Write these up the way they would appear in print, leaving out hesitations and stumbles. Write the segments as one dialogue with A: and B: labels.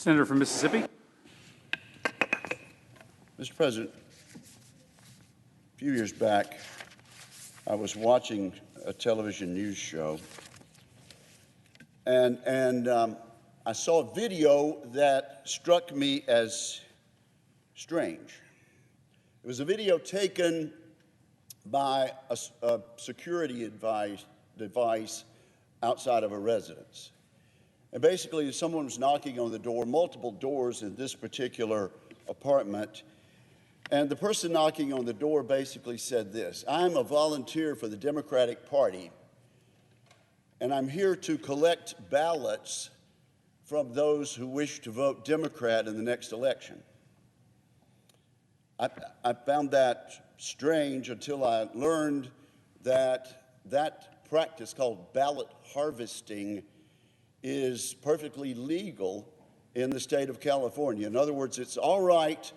A: Senator from Mississippi.
B: Mr. President, a few years back, I was watching a television news show, and I saw a video that struck me as strange. It was a video taken by a security device outside of a residence. And basically, someone was knocking on the door, multiple doors in this particular apartment, and the person knocking on the door basically said this: "I'm a volunteer for the Democratic Party, and I'm here to collect ballots from those who wish to vote Democrat in the next election." I found that strange until I learned that that practice called ballot harvesting is perfectly legal in the state of California. In other words, it's all right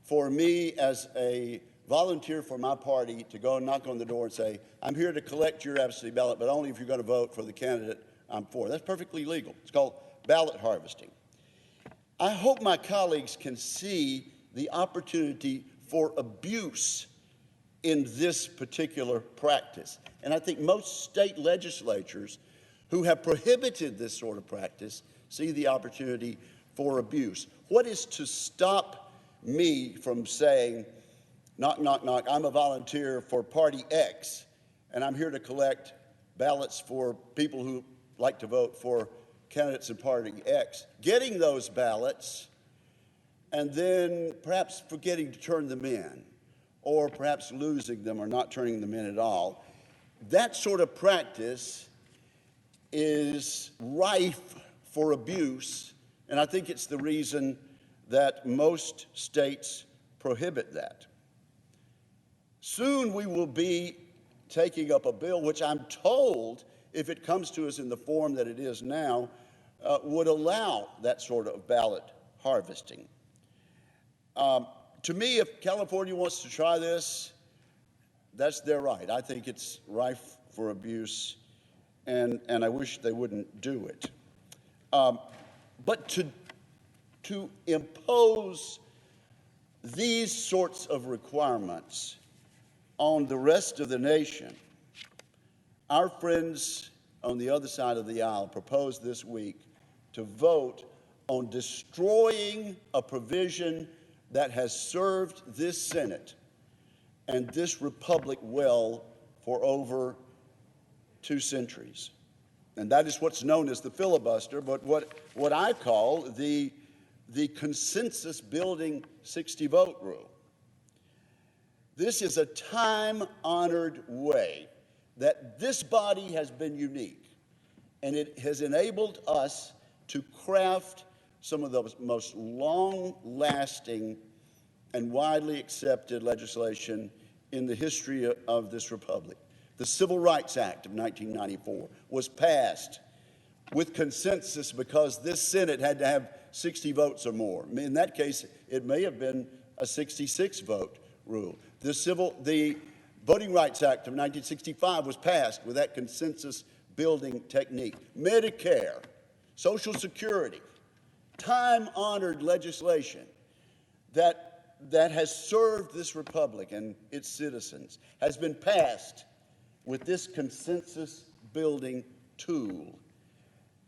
B: for me as a volunteer for my party to go and knock on the door and say, "I'm here to collect your absentee ballot, but only if you're going to vote for the candidate I'm for." That's perfectly legal. It's called ballot harvesting. I hope my colleagues can see the opportunity for abuse in this particular practice. And I think most state legislatures who have prohibited this sort of practice see the opportunity for abuse. What is to stop me from saying, knock, knock, knock, I'm a volunteer for Party X, and I'm here to collect ballots for people who like to vote for candidates in Party X, getting those ballots, and then perhaps forgetting to turn them in, or perhaps losing them or not turning them in at all. That sort of practice is rife for abuse, and I think it's the reason that most states prohibit that. Soon we will be taking up a bill which I'm told, if it comes to us in the form that it is now, would allow that sort of ballot harvesting. To me, if California wants to try this, that's their right. I think it's rife for abuse, and I wish they wouldn't do it. But to impose these sorts of requirements on the rest of the nation, our friends on the other side of the aisle proposed this week to vote on destroying a provision that has served this Senate and this republic well for over 2 centuries. And that is what's known as the filibuster, but what I call the consensus building 60-vote rule. This is a time-honored way that this body has been unique, and it has enabled us to craft some of the most long-lasting and widely accepted legislation in the history of this republic. The Civil Rights Act of 1994 was passed with consensus because this Senate had to have 60 votes or more. In that case, it may have been a 66-vote rule. The Voting Rights Act of 1965 was passed with that consensus-building technique. Medicare, Social Security, time-honored legislation that has served this republic and its citizens has been passed with this consensus-building tool.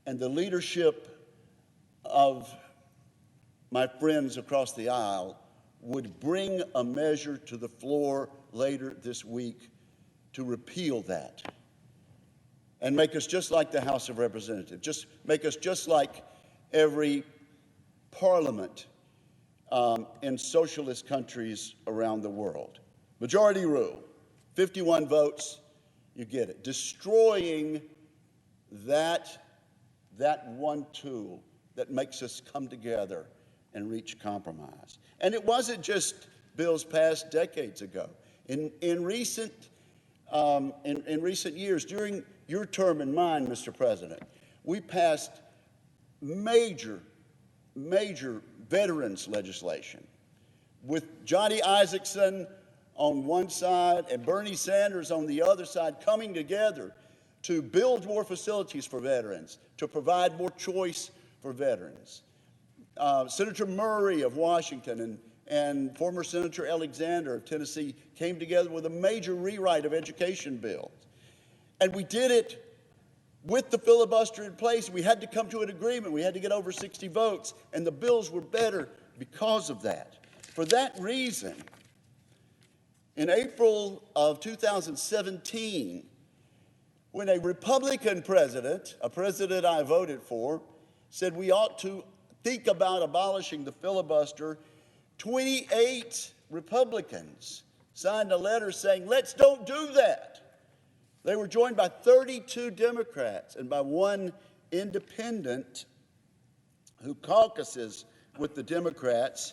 B: And the leadership of my friends across the aisle would bring a measure to the floor later this week to repeal that and make us just like the House of Representatives, just make us just like every parliament in socialist countries around the world. Majority rule, 51 votes, you get it. Destroying that one tool that makes us come together and reach compromise. And it wasn't just bills passed decades ago. In recent years, during your term and mine, Mr. President, we passed major veterans legislation with Johnny Isakson on one side and Bernie Sanders on the other side, coming together to build more facilities for veterans, to provide more choice for veterans. Senator Murray of Washington and former Senator Alexander of Tennessee came together with a major rewrite of education bills. And we did it with the filibuster in place. We had to come to an agreement. We had to get over 60 votes, and the bills were better because of that. For that reason, in April of 2017, when a Republican president, a president I voted for, said we ought to think about abolishing the filibuster, 28 Republicans signed a letter saying, let's don't do that. They were joined by 32 Democrats and by one independent who caucuses with the Democrats.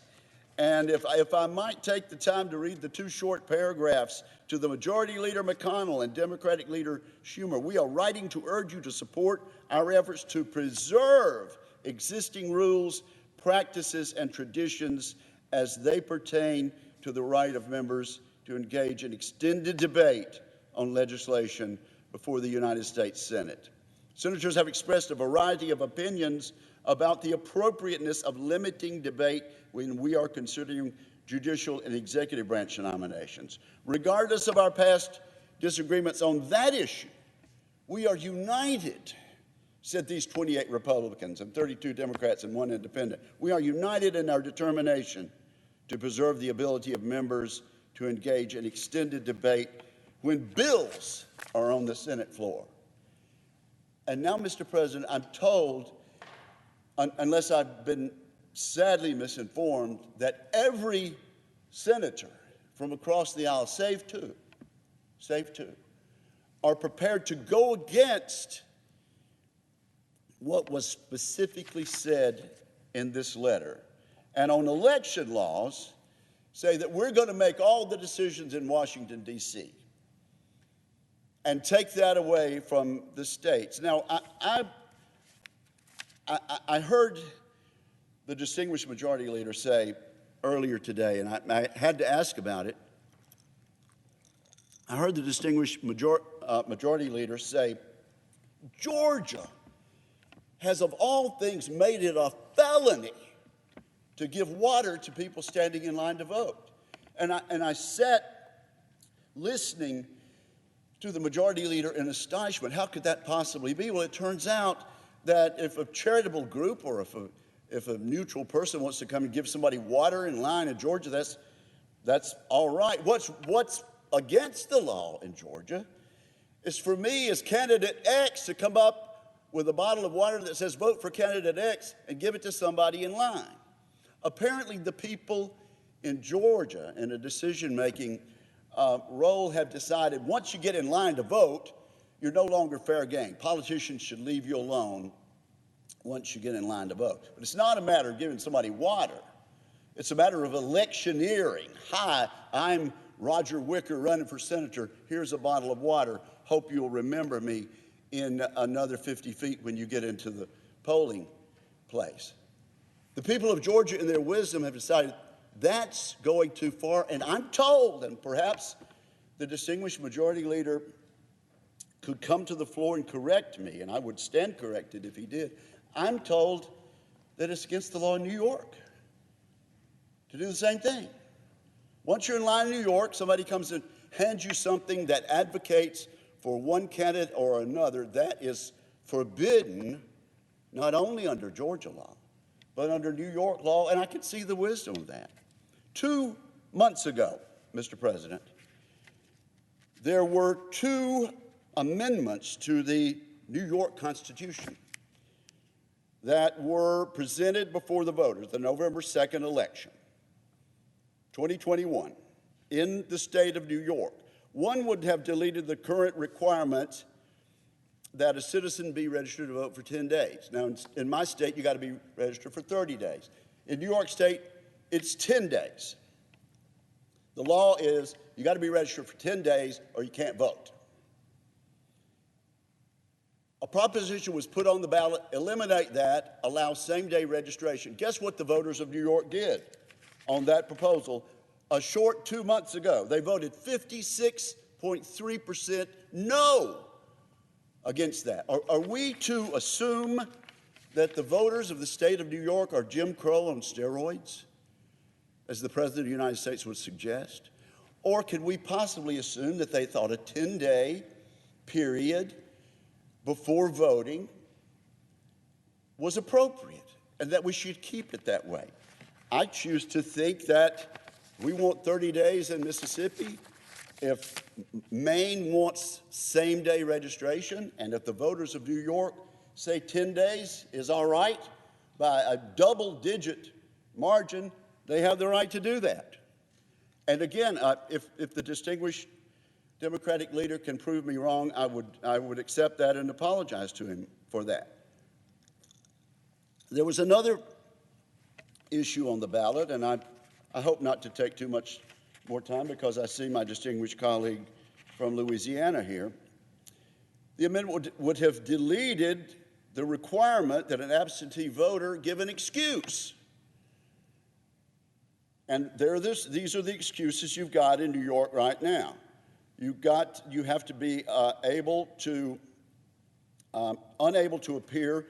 B: And if I might take the time to read the two short paragraphs to the Majority Leader McConnell and Democratic Leader Schumer, we are writing to urge you to support our efforts to preserve existing rules, practices, and traditions as they pertain to the right of members to engage in extended debate on legislation before the United States Senate. Senators have expressed a variety of opinions about the appropriateness of limiting debate when we are considering judicial and executive branch nominations. Regardless of our past disagreements on that issue, we are united, said these 28 Republicans and 32 Democrats and one independent. We are united in our determination to preserve the ability of members to engage in extended debate when bills are on the Senate floor. And now, Mr. President, I'm told, unless I've been sadly misinformed, that every senator from across the aisle, save two, are prepared to go against what was specifically said in this letter. And on election laws, say that we're going to make all the decisions in Washington, D.C., and take that away from the states. Now, I heard the distinguished majority leader say earlier today, and I had to ask about it. I heard the distinguished majority leader say, Georgia has of all things made it a felony to give water to people standing in line to vote. And I sat listening to the majority leader in astonishment. How could that possibly be? Well, it turns out that if a charitable group or if a neutral person wants to come and give somebody water in line in Georgia, that's all right. What's against the law in Georgia is for me as candidate X to come up with a bottle of water that says vote for candidate X and give it to somebody in line. Apparently the people in Georgia in a decision-making role have decided once you get in line to vote, you're no longer fair game. Politicians should leave you alone once you get in line to vote. But it's not a matter of giving somebody water. It's a matter of electioneering. Hi, I'm Roger Wicker running for senator. Here's a bottle of water. Hope you'll remember me in another 50 feet when you get into the polling place. The people of Georgia, in their wisdom, have decided that's going too far. And I'm told, and perhaps the distinguished majority leader could come to the floor and correct me, and I would stand corrected if he did. I'm told that it's against the law in New York to do the same thing. Once you're in line in New York, somebody comes and hands you something that advocates for one candidate or another, that is forbidden not only under Georgia law, but under New York law, and I can see the wisdom of that. 2 months ago, Mr. President, there were 2 amendments to the New York Constitution that were presented before the voters, the November 2nd election, 2021, in the state of New York. One would have deleted the current requirement that a citizen be registered to vote for 10 days. Now, in my state, you got to be registered for 30 days. In New York State, it's 10 days. The law is you got to be registered for 10 days or you can't vote. A proposition was put on the ballot, eliminate that, allow same-day registration. Guess what the voters of New York did on that proposal a short 2 months ago? They voted 56.3% no against that. Are we to assume that the voters of the state of New York are Jim Crow on steroids, as the President of the United States would suggest? Or can we possibly assume that they thought a 10-day period before voting was appropriate and that we should keep it that way? I choose to think that we want 30 days in Mississippi. If Maine wants same-day registration, and if the voters of New York say 10 days is all right, by a double-digit margin, they have the right to do that. And again, if the distinguished Democratic leader can prove me wrong, I would accept that and apologize to him for that. There was another issue on the ballot, and I hope not to take too much more time because I see my distinguished colleague from Louisiana here. The amendment would have deleted the requirement that an absentee voter give an excuse. And these are the excuses you've got in New York right now. You have to be unable to appear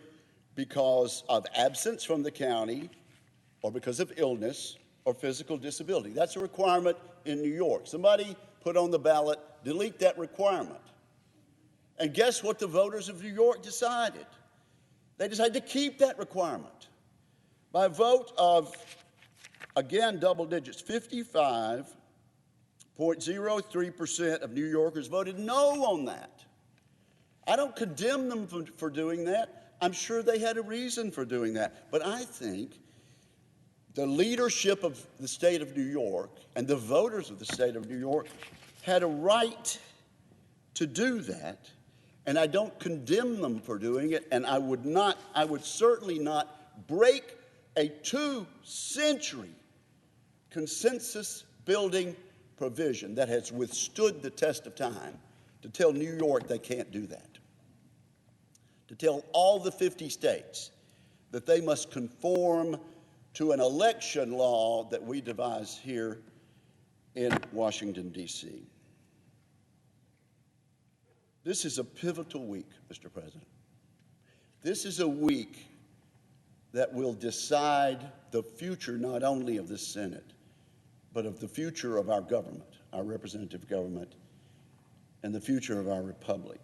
B: because of absence from the county or because of illness or physical disability. That's a requirement in New York. Somebody put on the ballot, delete that requirement. And guess what the voters of New York decided? They decided to keep that requirement. By a vote of, again, double digits, 55.03% of New Yorkers voted no on that. I don't condemn them for doing that. I'm sure they had a reason for doing that. But I think the leadership of the state of New York and the voters of the state of New York had a right to do that, and I don't condemn them for doing it, and I would certainly not break a 2-century consensus-building provision that has withstood the test of time to tell New York they can't do that, to tell all the 50 states that they must conform to an election law that we devise here in Washington, D.C. This is a pivotal week, Mr. President. This is a week that will decide the future not only of the Senate, but of the future of our government, our representative government, and the future of our republic.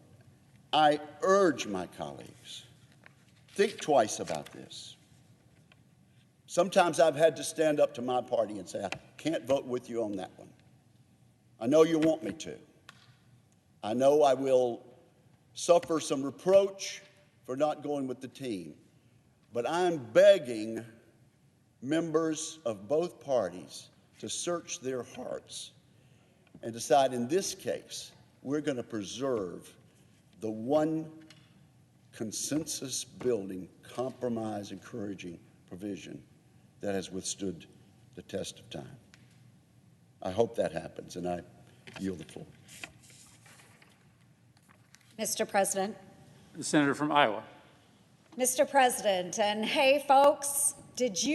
B: I urge my colleagues, think twice about this. Sometimes I've had to stand up to my party and say, I can't vote with you on that one. I know you want me to. I know I will suffer some reproach for not going with the team. But I'm begging members of both parties to search their hearts and decide in this case, we're going to preserve the one consensus-building, compromise-encouraging provision that has withstood the test of time. I hope that happens, and I yield the floor.
A: Mr. President.
C: The senator from Iowa.
A: Mr. President, and hey, folks, did you